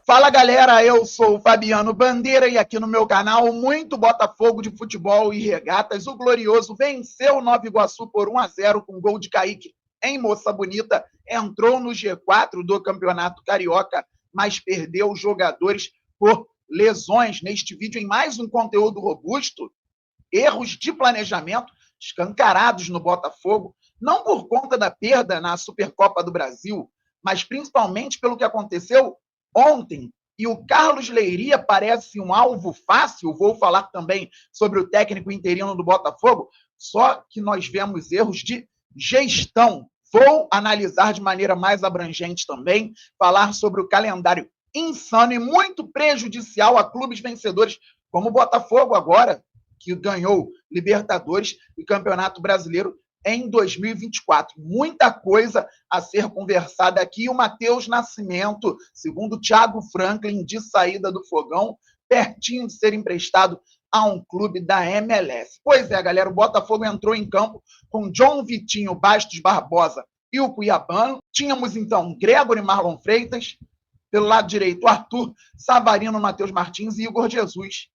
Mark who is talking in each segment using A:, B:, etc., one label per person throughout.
A: Fala galera, eu sou o Fabiano Bandeira e aqui no meu canal muito Botafogo de futebol e regatas. O Glorioso venceu o Nova Iguaçu por 1-0 com gol de Kaique em Moça Bonita, entrou no G4 do Campeonato Carioca, mas perdeu os jogadores por lesões. Neste vídeo, em mais um conteúdo robusto, erros de planejamento escancarados no Botafogo, não por conta da perda na Supercopa do Brasil, mas principalmente pelo que aconteceu ontem. E o Carlos Leiria parece um alvo fácil. Vou falar também sobre o técnico interino do Botafogo, só que nós vemos erros de gestão. Vou analisar de maneira mais abrangente também, falar sobre o calendário insano e muito prejudicial a clubes vencedores, como o Botafogo agora, que ganhou Libertadores e Campeonato Brasileiro em 2024. Muita coisa a ser conversada aqui. O Matheus Nascimento, segundo o Thiago Franklin, de saída do Fogão, pertinho de ser emprestado a um clube da MLS. Pois é, galera, o Botafogo entrou em campo com John Vitinho, Bastos Barbosa e o Cuiabano. Tínhamos, então, Gregory Marlon Freitas, pelo lado direito, Arthur, Savarino, Matheus Martins e Igor Jesus.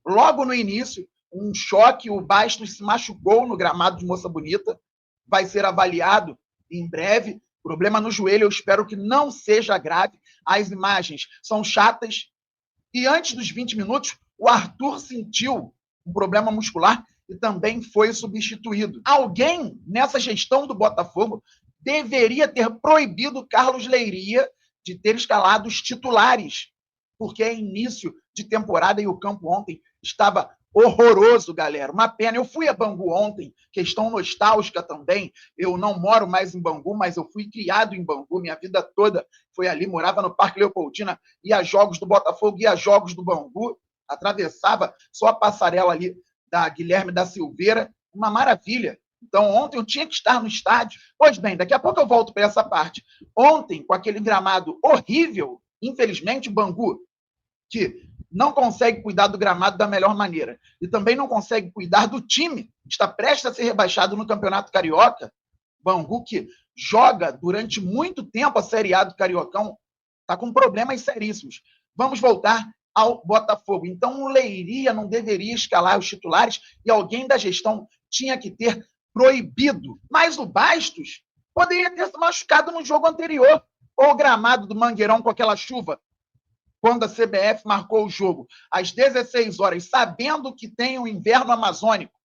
A: Logo no início, um choque, o Bastos se machucou no gramado de Moça Bonita, vai ser avaliado em breve, problema no joelho, eu espero que não seja grave, as imagens são chatas, e antes dos 20 minutos, o Arthur sentiu um problema muscular e também foi substituído. Alguém nessa gestão do Botafogo deveria ter proibido Carlos Leiria de ter escalado os titulares, porque é início de temporada e o campo ontem estava horroroso, galera. Uma pena. Eu fui a Bangu ontem, questão nostálgica também. Eu não moro mais em Bangu, mas eu fui criado em Bangu. Minha vida toda foi ali, morava no Parque Leopoldina, ia a jogos do Botafogo, ia a jogos do Bangu, atravessava só a passarela ali da Guilherme da Silveira. Uma maravilha. Então, ontem eu tinha que estar no estádio. Pois bem, daqui a pouco eu volto para essa parte. Ontem, com aquele gramado horrível, infelizmente, o Bangu, que não consegue cuidar do gramado da melhor maneira e também não consegue cuidar do time que está prestes a ser rebaixado no Campeonato Carioca. Bangu, que joga durante muito tempo a Série A do Cariocão, está com problemas seríssimos. Vamos voltar ao Botafogo. Então, o Leiria não deveria escalar os titulares e alguém da gestão tinha que ter proibido. Mas o Bastos poderia ter se machucado no jogo anterior, ou o gramado do Mangueirão com aquela chuva, quando a CBF marcou o jogo às 16 horas, sabendo que tem o inverno amazônico.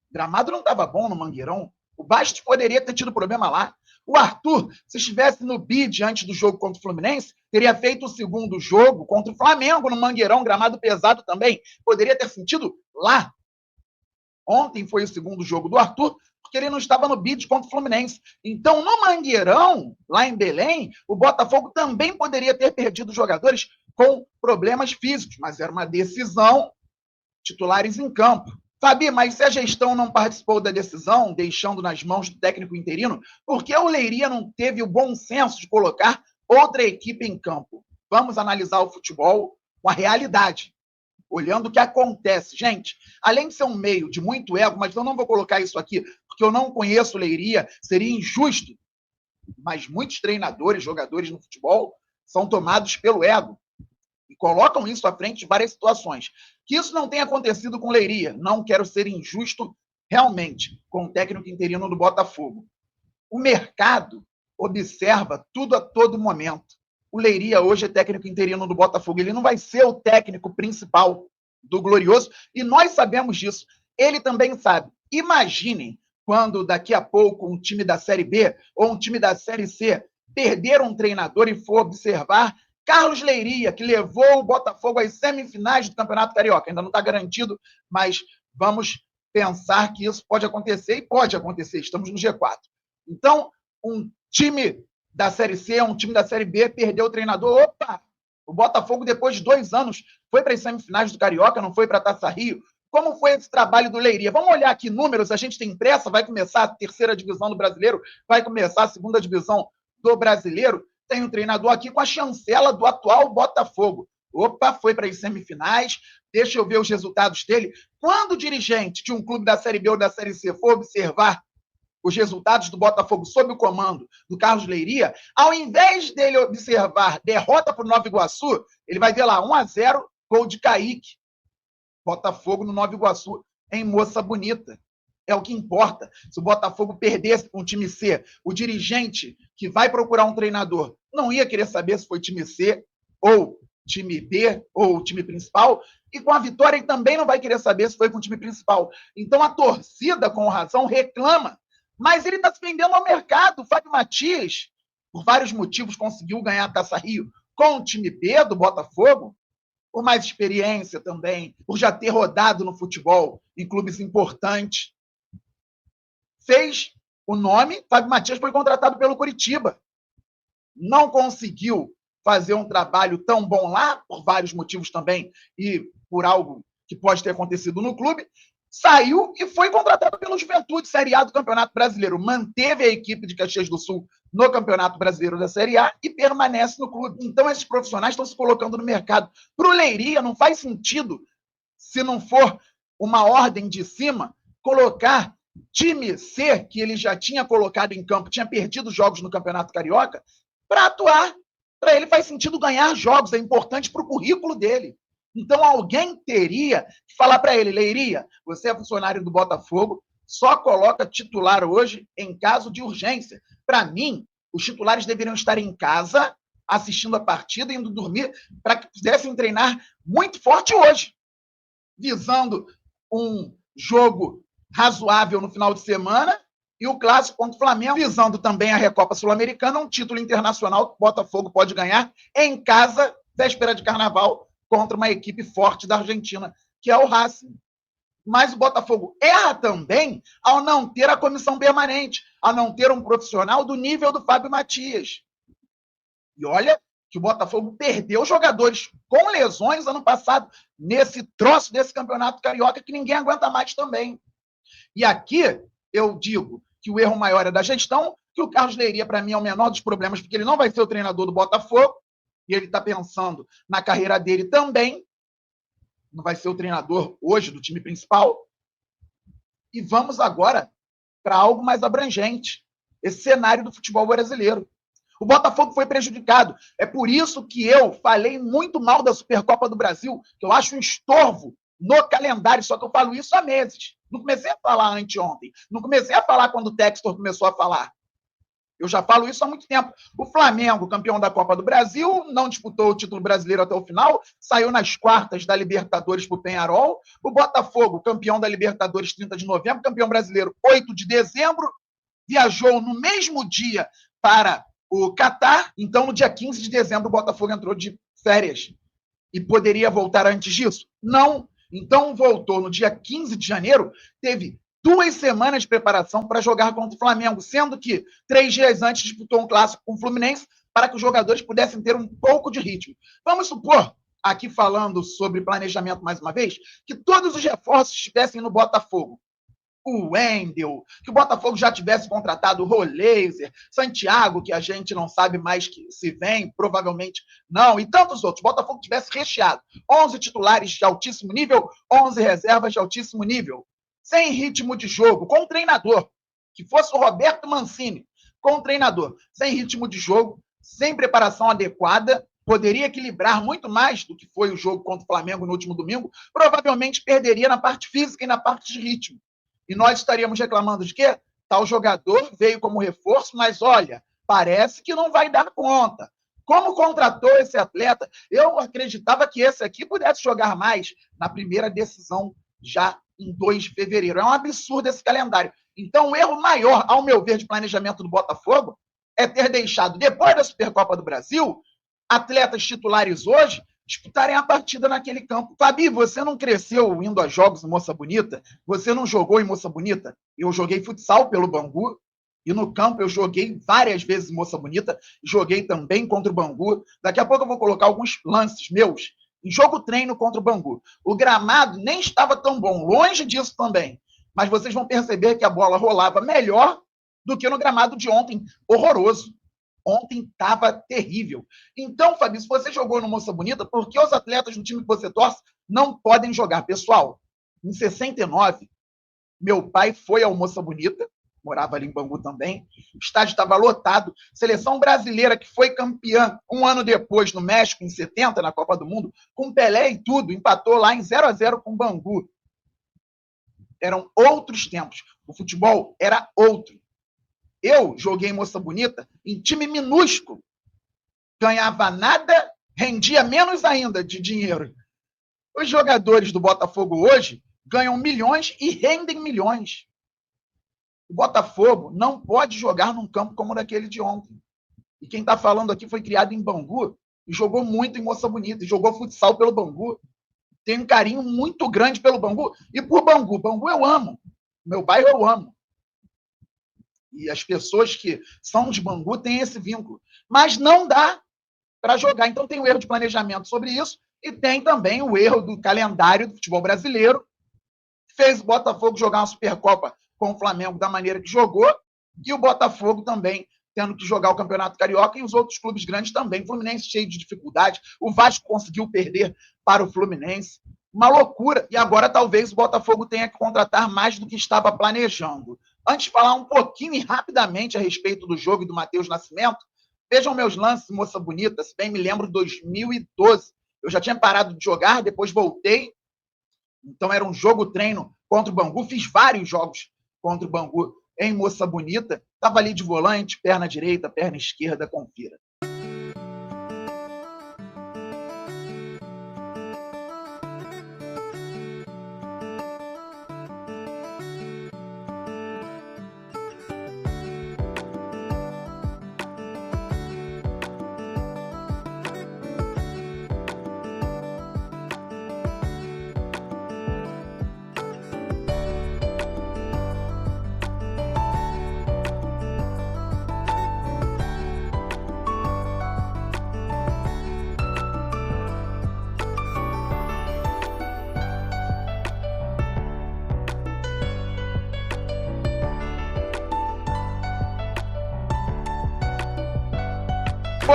A: O gramado não estava bom no Mangueirão. O Bastos poderia ter tido problema lá. O Arthur, se estivesse no bid antes do jogo contra o Fluminense, teria feito o segundo jogo contra o Flamengo no Mangueirão, gramado pesado também. Poderia ter sentido lá. Ontem foi o segundo jogo do Arthur, porque ele não estava no bid contra o Fluminense. Então, no Mangueirão, lá em Belém, o Botafogo também poderia ter perdido jogadores com problemas físicos, mas era uma decisão, titulares em campo. Fabi, mas se a gestão não participou da decisão, deixando nas mãos do técnico interino, por que o Leiria não teve o bom senso de colocar outra equipe em campo? Vamos analisar o futebol com a realidade, olhando o que acontece. Gente, além de ser um meio de muito ego, mas eu não vou colocar isso aqui, porque eu não conheço o Leiria, seria injusto, mas muitos treinadores, jogadores no futebol, são tomados pelo ego e colocam isso à frente de várias situações. Que isso não tenha acontecido com o Leiria, não quero ser injusto realmente com o técnico interino do Botafogo. O mercado observa tudo a todo momento. O Leiria hoje é técnico interino do Botafogo. Ele não vai ser o técnico principal do Glorioso e nós sabemos disso. Ele também sabe. Imaginem quando daqui a pouco um time da Série B ou um time da Série C perder um treinador e for observar Carlos Leiria, que levou o Botafogo às semifinais do Campeonato Carioca. Ainda não está garantido, mas vamos pensar que isso pode acontecer e pode acontecer. Estamos no G4. Então, um time da Série C, um time da Série B, perdeu o treinador. Opa! O Botafogo, depois de 2 anos, foi para as semifinais do Carioca, não foi para a Taça Rio. Como foi esse trabalho do Leiria? Vamos olhar aqui números, a gente tem pressa, vai começar a terceira divisão do Brasileiro, vai começar a segunda divisão do Brasileiro. Tem um treinador aqui com a chancela do atual Botafogo. Opa, foi para as semifinais, deixa eu ver os resultados dele. Quando o dirigente de um clube da Série B ou da Série C for observar os resultados do Botafogo sob o comando do Carlos Leiria, ao invés dele observar derrota para o Nova Iguaçu, ele vai ver lá 1-0, gol de Kaique. Botafogo no Nova Iguaçu, em Moça Bonita. É o que importa. Se o Botafogo perdesse com o time C, o dirigente que vai procurar um treinador não ia querer saber se foi time C ou time B ou time principal, e com a vitória ele também não vai querer saber se foi com o time principal. Então a torcida, com razão, reclama, mas ele está se vendendo ao mercado. O Fábio Matias, por vários motivos, conseguiu ganhar a Taça Rio com o time B do Botafogo, por mais experiência também, por já ter rodado no futebol em clubes importantes. Fez o nome. Fábio Matias foi contratado pelo Coritiba. Não conseguiu fazer um trabalho tão bom lá, por vários motivos também, e por algo que pode ter acontecido no clube. Saiu e foi contratado pelo Juventude, Série A do Campeonato Brasileiro. Manteve a equipe de Caxias do Sul no Campeonato Brasileiro da Série A e permanece no clube. Então, esses profissionais estão se colocando no mercado. Para o Leiria, não faz sentido, se não for uma ordem de cima, colocar time C, que ele já tinha colocado em campo, tinha perdido jogos no Campeonato Carioca, para atuar. Para ele faz sentido ganhar jogos, é importante para o currículo dele. Então, alguém teria que falar para ele: Leiria, você é funcionário do Botafogo, só coloca titular hoje em caso de urgência. Para mim, os titulares deveriam estar em casa, assistindo a partida, indo dormir, para que pudessem treinar muito forte hoje, visando um jogo razoável no final de semana e o clássico contra o Flamengo, visando também a Recopa Sul-Americana, um título internacional que o Botafogo pode ganhar em casa, véspera de Carnaval, contra uma equipe forte da Argentina, que é o Racing. Mas o Botafogo erra também ao não ter a comissão permanente, a não ter um profissional do nível do Fábio Matias. E olha que o Botafogo perdeu jogadores com lesões ano passado, nesse troço desse campeonato carioca que ninguém aguenta mais também. E aqui eu digo que o erro maior é da gestão, que o Carlos Leiria, para mim, é o menor dos problemas, porque ele não vai ser o treinador do Botafogo, e ele está pensando na carreira dele também, não vai ser o treinador hoje do time principal. E vamos agora para algo mais abrangente, esse cenário do futebol brasileiro. O Botafogo foi prejudicado. É por isso que eu falei muito mal da Supercopa do Brasil, que eu acho um estorvo no calendário, só que eu falo isso há meses. Não comecei a falar anteontem, não comecei a falar quando o Textor começou a falar. Eu já falo isso há muito tempo. O Flamengo, campeão da Copa do Brasil, não disputou o título brasileiro até o final, saiu nas quartas da Libertadores para o Peñarol. O Botafogo, campeão da Libertadores 30 de novembro, campeão brasileiro 8 de dezembro, viajou no mesmo dia para o Catar. Então, no dia 15 de dezembro, o Botafogo entrou de férias. E poderia voltar antes disso? Não. Então, voltou no dia 15 de janeiro, teve 2 semanas de preparação para jogar contra o Flamengo, sendo que 3 dias antes disputou um clássico com o Fluminense para que os jogadores pudessem ter um pouco de ritmo. Vamos supor, aqui falando sobre planejamento mais uma vez, que todos os reforços estivessem no Botafogo. O Wendel, que o Botafogo já tivesse contratado o Roleiser, Santiago, que a gente não sabe mais que se vem, provavelmente não, e tantos outros. O Botafogo tivesse recheado 11 titulares de altíssimo nível, 11 reservas de altíssimo nível, sem ritmo de jogo, com um treinador, que fosse o Roberto Mancini, com um treinador, sem ritmo de jogo, sem preparação adequada, poderia equilibrar muito mais do que foi o jogo contra o Flamengo no último domingo, provavelmente perderia na parte física e na parte de ritmo. E nós estaríamos reclamando de quê? Tal jogador veio como reforço, mas olha, parece que não vai dar conta. Como contratou esse atleta? Eu acreditava que esse aqui pudesse jogar mais na primeira decisão já em 2 de fevereiro. É um absurdo esse calendário. Então, o erro maior, ao meu ver, de planejamento do Botafogo é ter deixado, depois da Supercopa do Brasil, atletas titulares hoje disputarem a partida naquele campo. Fabi, você não cresceu indo a jogos em Moça Bonita? Você não jogou em Moça Bonita? Eu joguei futsal pelo Bangu, e no campo eu joguei várias vezes em Moça Bonita, joguei também contra o Bangu. Daqui a pouco eu vou colocar alguns lances meus em jogo-treino contra o Bangu. O gramado nem estava tão bom, longe disso também. Mas vocês vão perceber que a bola rolava melhor do que no gramado de ontem, horroroso. Ontem estava terrível. Então, Fabi, se você jogou no Moça Bonita, por que os atletas do time que você torce não podem jogar? Pessoal, em 69, meu pai foi ao Moça Bonita, morava ali em Bangu também. O estádio estava lotado. Seleção brasileira que foi campeã um ano depois no México, em 70, na Copa do Mundo, com Pelé e tudo, empatou lá em 0-0 com Bangu. Eram outros tempos. O futebol era outro. Eu joguei em Moça Bonita em time minúsculo. Ganhava nada, rendia menos ainda de dinheiro. Os jogadores do Botafogo hoje ganham milhões e rendem milhões. O Botafogo não pode jogar num campo como o daquele de ontem. E quem está falando aqui foi criado em Bangu e jogou muito em Moça Bonita, e jogou futsal pelo Bangu. Tem um carinho muito grande pelo Bangu e por Bangu. Bangu eu amo. Meu bairro eu amo. E as pessoas que são de Bangu têm esse vínculo. Mas não dá para jogar. Então tem o erro de planejamento sobre isso e tem também o erro do calendário do futebol brasileiro. Fez o Botafogo jogar uma Supercopa com o Flamengo da maneira que jogou e o Botafogo também tendo que jogar o Campeonato Carioca e os outros clubes grandes também. O Fluminense cheio de dificuldade. O Vasco conseguiu perder para o Fluminense. Uma loucura. E agora talvez o Botafogo tenha que contratar mais do que estava planejando. Antes de falar um pouquinho e rapidamente a respeito do jogo e do Matheus Nascimento, vejam meus lances, Moça Bonita, se bem me lembro, 2012. Eu já tinha parado de jogar, depois voltei. Então era um jogo-treino contra o Bangu. Fiz vários jogos contra o Bangu em Moça Bonita. Estava ali de volante, perna direita, perna esquerda, confira.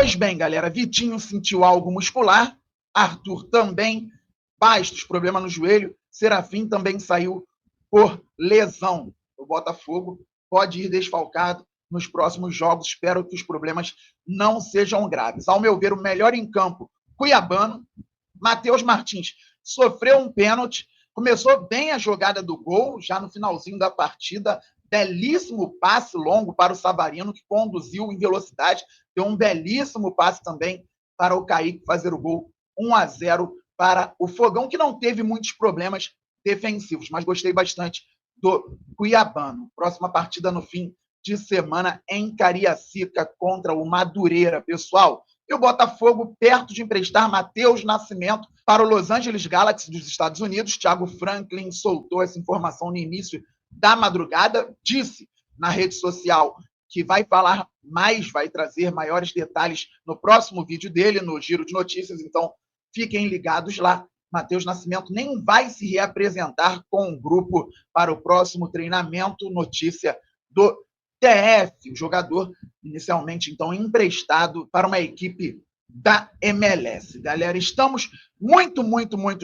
A: Pois bem, galera, Vitinho sentiu algo muscular, Arthur também, Bastos, problema no joelho, Serafim também saiu por lesão. O Botafogo pode ir desfalcado nos próximos jogos, espero que os problemas não sejam graves. Ao meu ver, o melhor em campo, cuiabano, Matheus Martins sofreu um pênalti, começou bem a jogada do gol, já no finalzinho da partida, belíssimo passe longo para o Savarino, que conduziu em velocidade, deu um belíssimo passe também para o Kaique fazer o gol 1-0 para o Fogão, que não teve muitos problemas defensivos, mas gostei bastante do cuiabano. Próxima partida no fim de semana em Cariacica contra o Madureira, pessoal. E o Botafogo perto de emprestar Matheus Nascimento para o Los Angeles Galaxy dos Estados Unidos. Thiago Franklin soltou essa informação no início da madrugada, disse na rede social que vai falar mais, vai trazer maiores detalhes no próximo vídeo dele, no Giro de Notícias, então fiquem ligados lá. Matheus Nascimento nem vai se reapresentar com o grupo para o próximo treinamento, notícia do TF, o jogador inicialmente então emprestado para uma equipe da MLS. Galera, estamos muito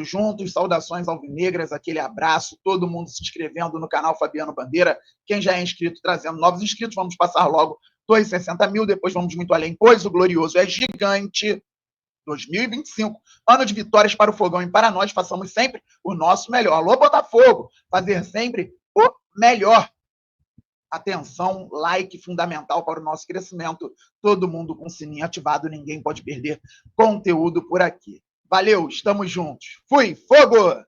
A: juntos. Saudações alvinegras, aquele abraço, todo mundo se inscrevendo no canal Fabiano Bandeira. Quem já é inscrito, trazendo novos inscritos. Vamos passar logo 260 mil, depois vamos muito além, pois o glorioso é gigante. 2025, ano de vitórias para o Fogão e para nós, façamos sempre o nosso melhor. Alô, Botafogo, fazer sempre o melhor. Atenção, like fundamental para o nosso crescimento. Todo mundo com o sininho ativado, ninguém pode perder conteúdo por aqui. Valeu, estamos juntos. Fui, fogo!